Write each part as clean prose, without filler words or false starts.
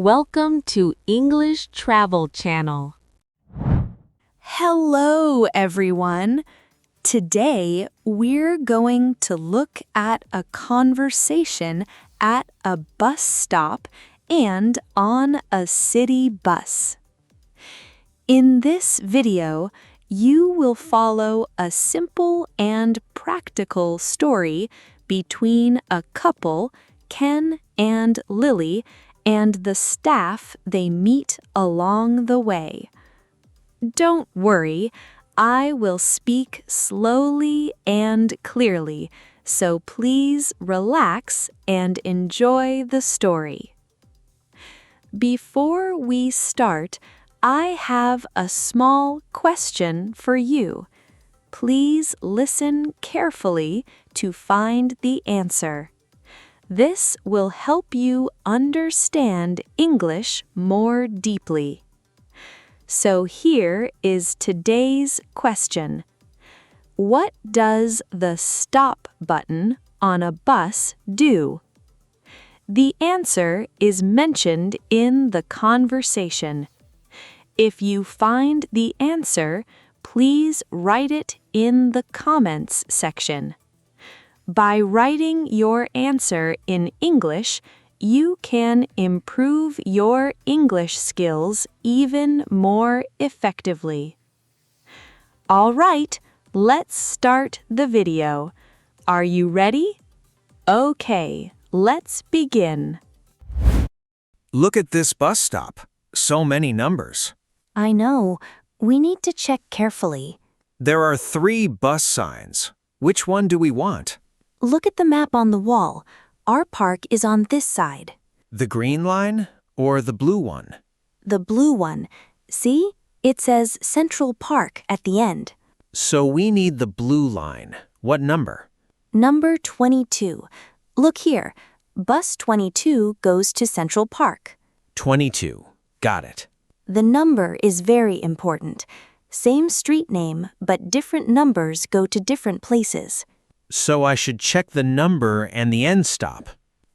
Welcome to English Travel Channel. Hello, everyone. Today, we're going to look at a conversation at a bus stop and on a city bus. In this video, you will follow a simple and practical story between a couple, Ken and Lily, and the staff they meet along the way. Don't worry, I will speak slowly and clearly, so please relax and enjoy the story. Before we start, I have a small question for you. Please listen carefully to find the answer. This will help you understand English more deeply. So here is today's question. What does the stop button on a bus do? The answer is mentioned in the conversation. If you find the answer, please write it in the comments section. By writing your answer in English, you can improve your English skills even more effectively. All right, let's start the video. Are you ready? Okay, let's begin. Look at this bus stop. So many numbers. I know. We need to check carefully. There are 3 bus signs. Which one do we want? Look at the map on the wall. Our park is on this side. The green line or the blue one? The blue one. See? It says Central Park at the end. So we need the blue line. What number? Number 22. Look here. Bus 22 goes to Central Park. 22. Got it. The number is very important. Same street name, but different numbers go to different places. So I should check the number and the end stop.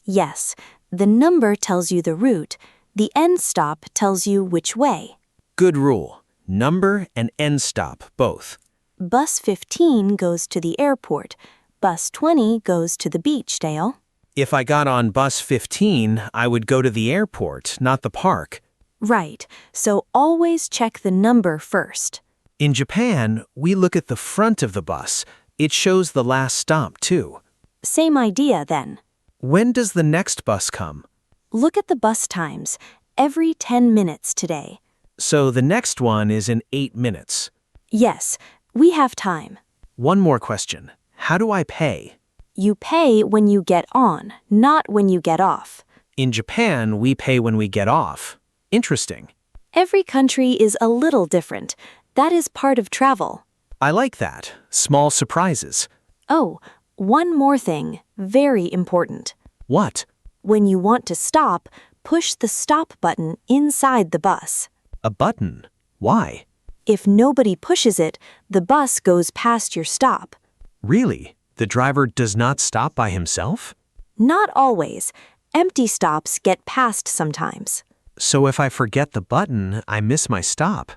Yes, the number tells you the route. The end stop tells you which way. Good rule. Number and end stop, both. Bus 15 goes to the airport. Bus 20 goes to the beach, Dale. If I got on bus 15, I would go to the airport, not the park. Right, so always check the number first. In Japan, we look at the front of the bus. It shows the last stop, too. Same idea, then. When does the next bus come? Look at the bus times. Every 10 minutes today. So the next one is in 8 minutes. Yes, we have time. One more question. How do I pay? You pay when you get on, not when you get off. In Japan, we pay when we get off. Interesting. Every country is a little different. That is part of travel. I like that. Small surprises. Oh, one more thing, very important. What? When you want to stop, push the stop button inside the bus. A button? Why? If nobody pushes it, the bus goes past your stop. Really? The driver does not stop by himself? Not always. Empty stops get passed sometimes. So if I forget the button, I miss my stop.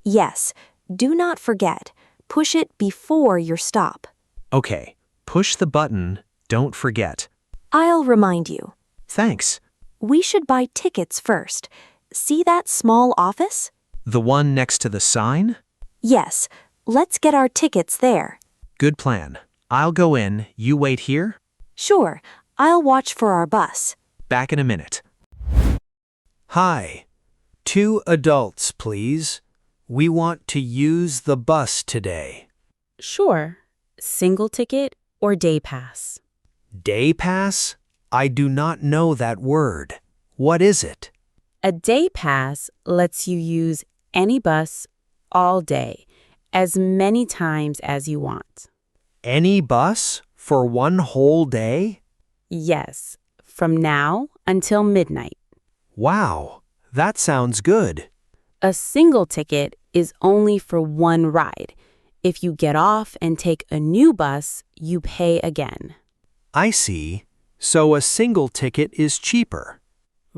Yes, do not forget. Push it before your stop. Okay, push the button, don't forget. I'll remind you. Thanks. We should buy tickets first. See that small office? The one next to the sign? Yes, let's get our tickets there. Good plan. I'll go in, you wait here? Sure, I'll watch for our bus. Back in a minute. Hi. 2 adults, please. We want to use the bus today. Sure. Single ticket or day pass? Day pass? I do not know that word. What is it? A day pass lets you use any bus all day, as many times as you want. Any bus for one whole day? Yes, from now until midnight. Wow, that sounds good. A single ticket is only for one ride. If you get off and take a new bus, you pay again. I see. So a single ticket is cheaper.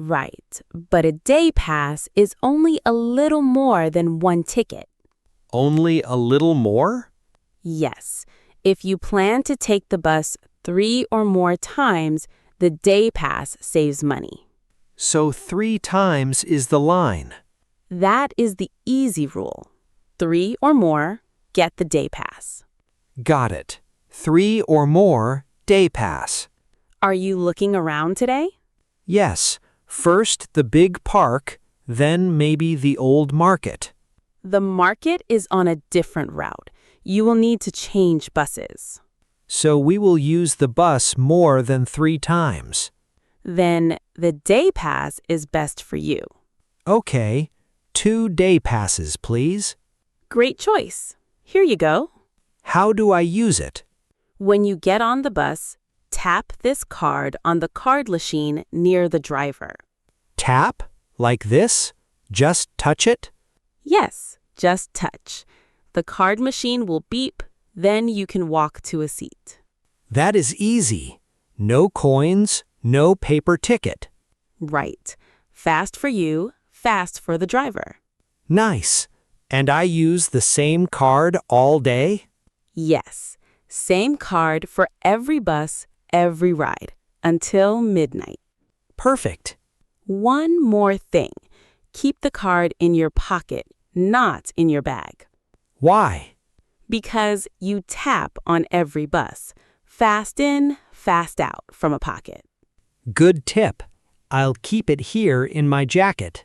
Right, but a day pass is only a little more than one ticket. Only a little more? Yes, if you plan to take the bus 3 or more times, the day pass saves money. So 3 times is the line. That is the easy rule. 3 or more, get the day pass. Got it. 3 or more, day pass. Are you looking around today? Yes, first the big park, then maybe the old market. The market is on a different route. You will need to change buses. So we will use the bus more than 3 times. Then the day pass is best for you. Okay, 2 day passes, please. Great choice. Here you go. How do I use it? When you get on the bus, tap this card on the card machine near the driver. Tap? Like this? Just touch it? Yes, just touch. The card machine will beep, then you can walk to a seat. That is easy. No coins, no paper ticket. Right. Fast for you, fast for the driver. Nice. And I use the same card all day? Yes, same card for every bus, every ride, until midnight. Perfect. One more thing. Keep the card in your pocket, not in your bag. Why? Because you tap on every bus. Fast in, fast out from a pocket. Good tip. I'll keep it here in my jacket.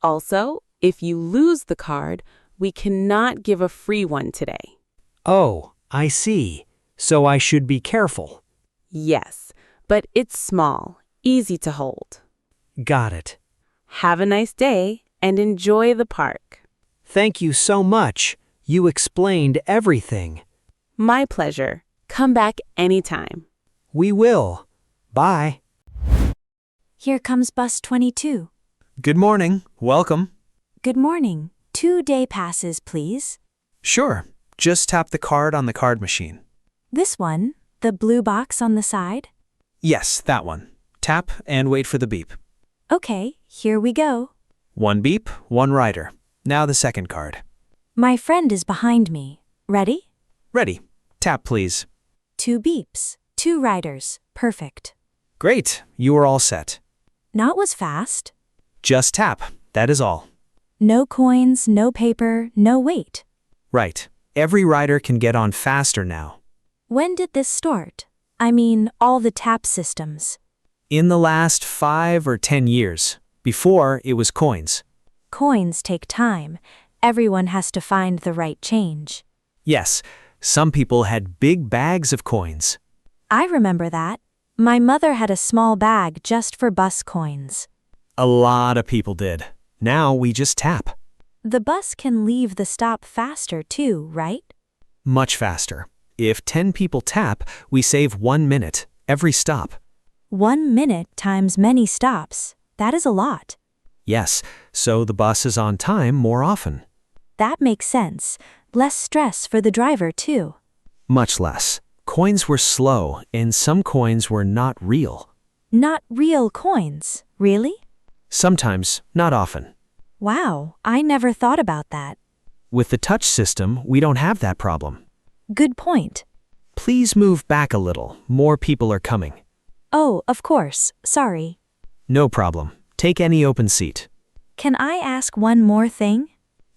Also, if you lose the card, we cannot give a free one today. Oh, I see. So I should be careful. Yes, but it's small, easy to hold. Got it. Have a nice day and enjoy the park. Thank you so much. You explained everything. My pleasure. Come back anytime. We will. Bye. Here comes bus 22. Good morning. Welcome. Good morning. 2 day passes, please. Sure. Just tap the card on the card machine. This one, the blue box on the side? Yes, that one. Tap and wait for the beep. Okay, here we go. 1 beep, 1 rider. Now the second card. My friend is behind me. Ready? Ready. Tap, please. 2 beeps, 2 riders. Perfect. Great. You are all set. That was fast. Just tap. That is all. No coins, no paper, no wait. Right. Every rider can get on faster now. When did this start? I mean, all the tap systems. In the last 5 or 10 years. Before, it was coins. Coins take time. Everyone has to find the right change. Yes, some people had big bags of coins. I remember that. My mother had a small bag just for bus coins. A lot of people did. Now we just tap. The bus can leave the stop faster too, right? Much faster. If 10 people tap, we save 1 minute every stop. 1 minute times many stops. That is a lot. Yes, so the bus is on time more often. That makes sense. Less stress for the driver too. Much less. Coins were slow, and some coins were not real. Not real coins, really? Sometimes, not often. Wow, I never thought about that. With the touch system, we don't have that problem. Good point. Please move back a little. More people are coming. Oh, of course. Sorry. No problem. Take any open seat. Can I ask one more thing?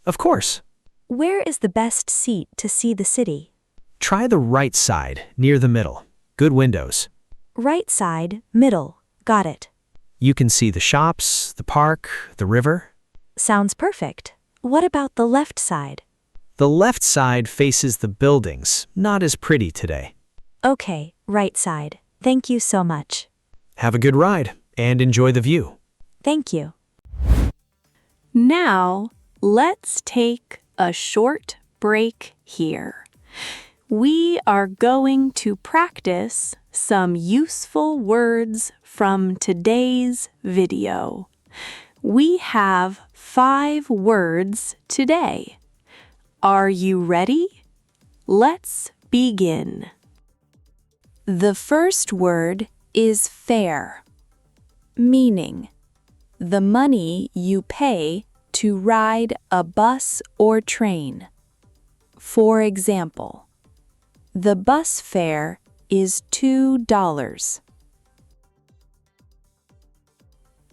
Of course. Where is the best seat to see the city? Try the right side, near the middle. Good windows. Right side, middle. Got it. You can see the shops, the park, the river. Sounds perfect. What about the left side? The left side faces the buildings, not as pretty today. Okay, right side. Thank you so much. Have a good ride and enjoy the view. Thank you. Now, let's take a short break here. We are going to practice some useful words from today's video. We have 5 words today. Are you ready? Let's begin. The first word is fair, meaning the money you pay to ride a bus or train. For example, the bus fare is $2.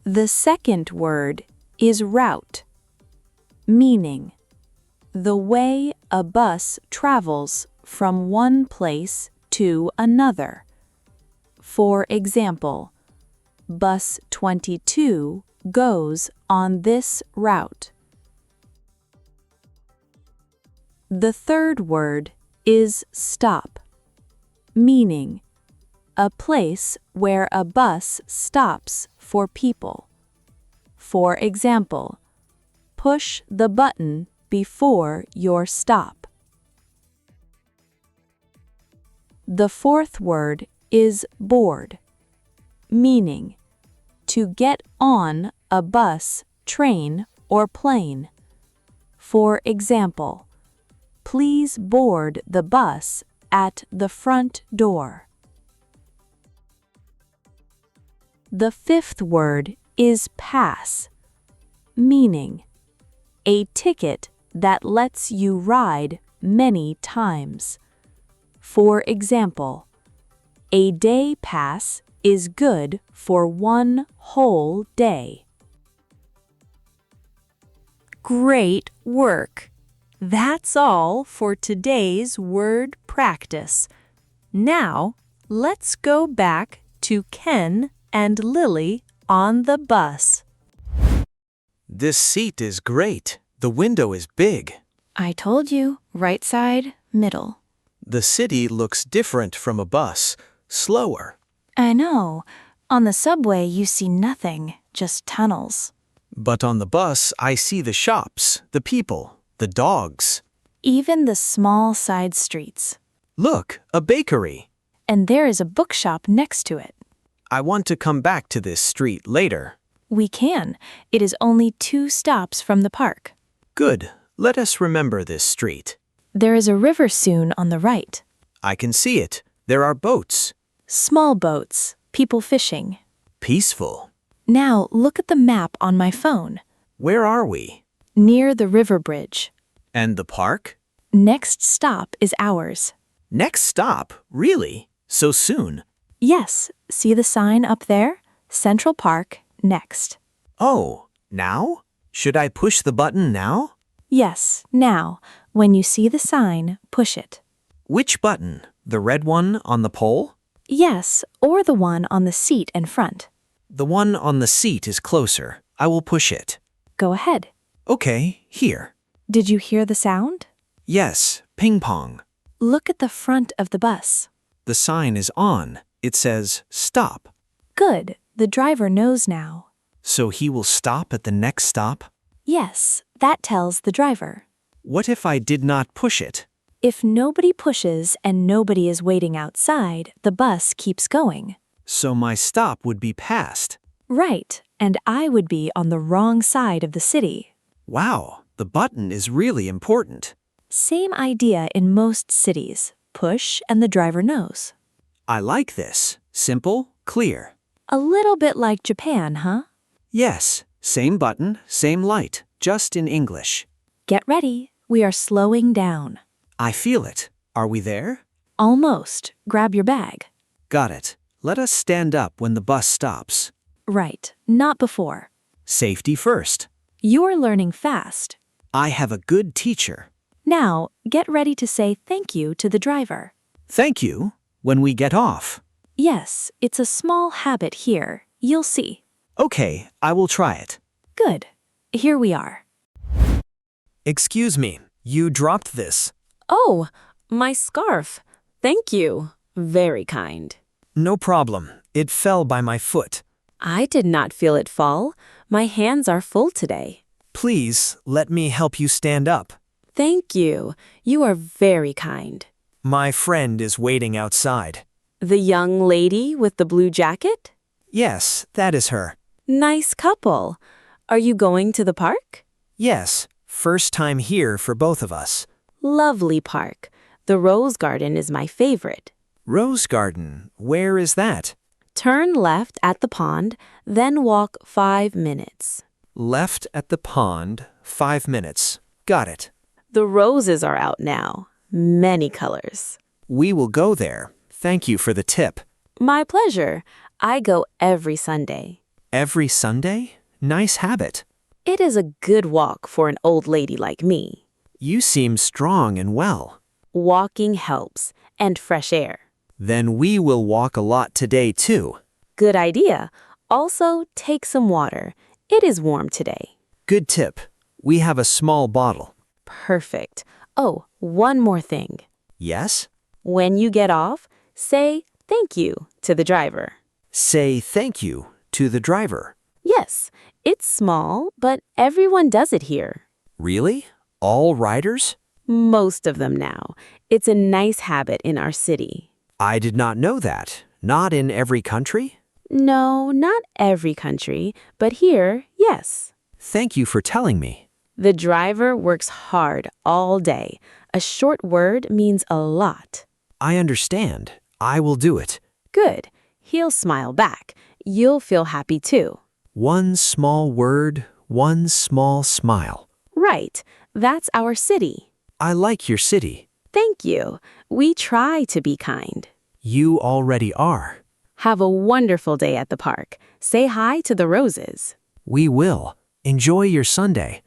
The second word is route, meaning the way a bus travels from one place to another. For example, bus 22 goes on this route. The third word is stop, meaning a place where a bus stops for people. For example, push the button before your stop. The fourth word is board, meaning to get on a bus, train, or plane. For example, please board the bus at the front door. The fifth word is pass, meaning a ticket that lets you ride many times. For example, a day pass is good for one whole day. Great work! That's all for today's word practice. Now, let's go back to Ken and Lily on the bus. This seat is great. The window is big. I told you, right side, middle. The city looks different from a bus, slower. I know. On the subway, you see nothing, just tunnels. But on the bus, I see the shops, the people, the dogs. Even the small side streets. Look, a bakery. And there is a bookshop next to it. I want to come back to this street later. We can. It is only 2 stops from the park. Good. Let us remember this street. There is a river soon on the right. I can see it. There are boats. Small boats, people fishing. Peaceful. Now look at the map on my phone. Where are we? Near the river bridge. And the park? Next stop is ours. Next stop? Really? So soon? Yes, see the sign up there? Central Park, next. Oh, now? Should I push the button now? Yes, now. When you see the sign, push it. Which button? The red one on the pole? Yes, or the one on the seat in front. The one on the seat is closer. I will push it. Go ahead. Okay, here. Did you hear the sound? Yes, ping pong. Look at the front of the bus. The sign is on. It says, stop. Good. The driver knows now. So he will stop at the next stop? Yes, that tells the driver. What if I did not push it? If nobody pushes and nobody is waiting outside, the bus keeps going. So my stop would be passed. Right, and I would be on the wrong side of the city. Wow, the button is really important. Same idea in most cities. Push and the driver knows. I like this. Simple, clear. A little bit like Japan, huh? Yes, same button, same light, just in English. Get ready. We are slowing down. I feel it. Are we there? Almost. Grab your bag. Got it. Let us stand up when the bus stops. Right, not before. Safety first. You're learning fast. I have a good teacher. Now, get ready to say thank you to the driver. Thank you. When we get off. Yes, it's a small habit here. You'll see. Okay, I will try it. Good. Here we are. Excuse me, you dropped this. Oh, my scarf. Thank you. Very kind. No problem. It fell by my foot. I did not feel it fall. My hands are full today. Please, let me help you stand up. Thank you. You are very kind. My friend is waiting outside. The young lady with the blue jacket? Yes, that is her. Nice couple. Are you going to the park? Yes, first time here for both of us. Lovely park. The rose garden is my favorite. Rose garden, where is that? Turn left at the pond, then walk 5 minutes. Left at the pond, 5 minutes. Got it. The roses are out now. Many colors. We will go there. Thank you for the tip. My pleasure. I go every Sunday. Every Sunday? Nice habit. It is a good walk for an old lady like me. You seem strong and well. Walking helps, and fresh air. Then we will walk a lot today too. Good idea. Also, take some water. It is warm today. Good tip. We have a small bottle. Perfect. Oh, one more thing. Yes? When you get off, say thank you to the driver. Say thank you to the driver. Yes, it's small, but everyone does it here. Really? All riders? Most of them now. It's a nice habit in our city. I did not know that. Not in every country? No, not every country, but here, yes. Thank you for telling me. The driver works hard all day. A short word means a lot. I understand. I will do it. Good. He'll smile back. You'll feel happy too. One small word, one small smile. Right. That's our city. I like your city. Thank you. We try to be kind. You already are. Have a wonderful day at the park. Say hi to the roses. We will. Enjoy your Sunday.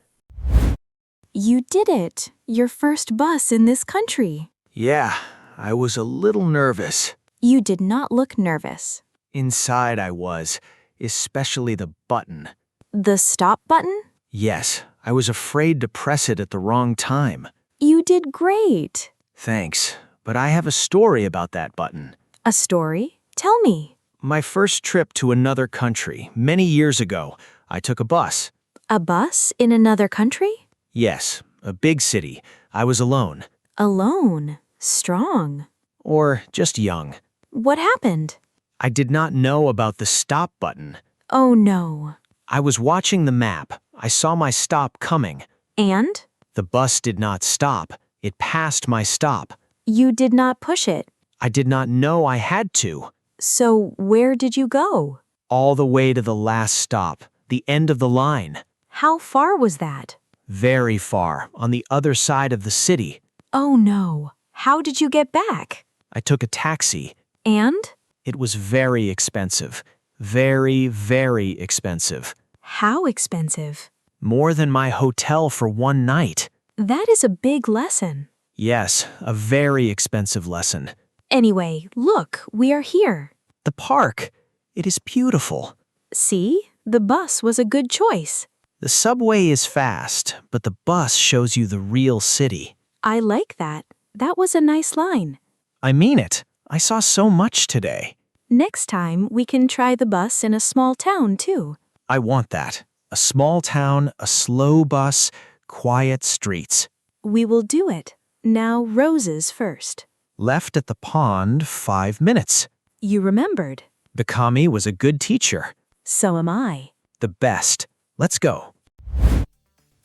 You did it. Your first bus in this country. Yeah, I was a little nervous. You did not look nervous. Inside I was, especially the button. The stop button? Yes, I was afraid to press it at the wrong time. You did great. Thanks, but I have a story about that button. A story? Tell me. My first trip to another country, many years ago, I took a bus. A bus in another country? Yes, a big city. I was alone. Alone. Strong. Or just young. What happened? I did not know about the stop button. Oh no. I was watching the map. I saw my stop coming. And? The bus did not stop. It passed my stop. You did not push it. I did not know I had to. So where did you go? All the way to the last stop, the end of the line. How far was that? Very far, on the other side of the city. Oh no. How did you get back? I took a taxi. And? It was very expensive. Very, very expensive. How expensive? More than my hotel for one night. That is a big lesson. Yes, a very expensive lesson. Anyway, look, we are here. The park. It is beautiful. See? The bus was a good choice. The subway is fast, but the bus shows you the real city. I like that. That was a nice line. I mean it. I saw so much today. Next time, we can try the bus in a small town, too. I want that. A small town, a slow bus, quiet streets. We will do it. Now, roses first. Left at the pond 5 minutes. You remembered. Bakami was a good teacher. So am I. The best. Let's go.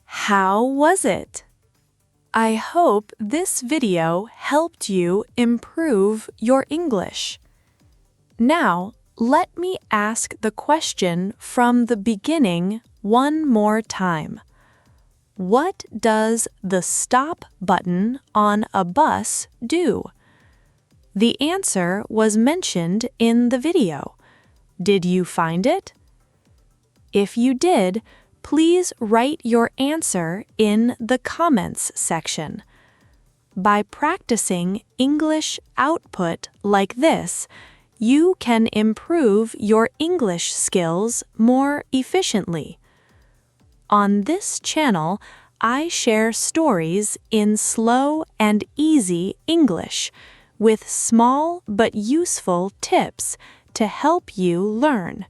How was it? I hope this video helped you improve your English. Now, let me ask the question from the beginning one more time. What does the stop button on a bus do? The answer was mentioned in the video. Did you find it? If you did, please write your answer in the comments section. By practicing English output like this, you can improve your English skills more efficiently. On this channel, I share stories in slow and easy English with small but useful tips to help you learn.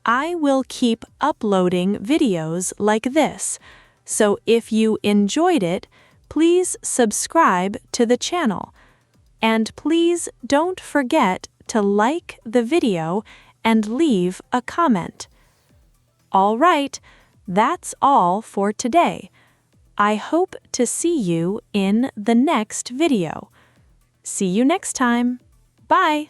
I will keep uploading videos like this, so if you enjoyed it, please subscribe to the channel. And please don't forget to like the video and leave a comment. All right, that's all for today. I hope to see you in the next video. See you next time. Bye!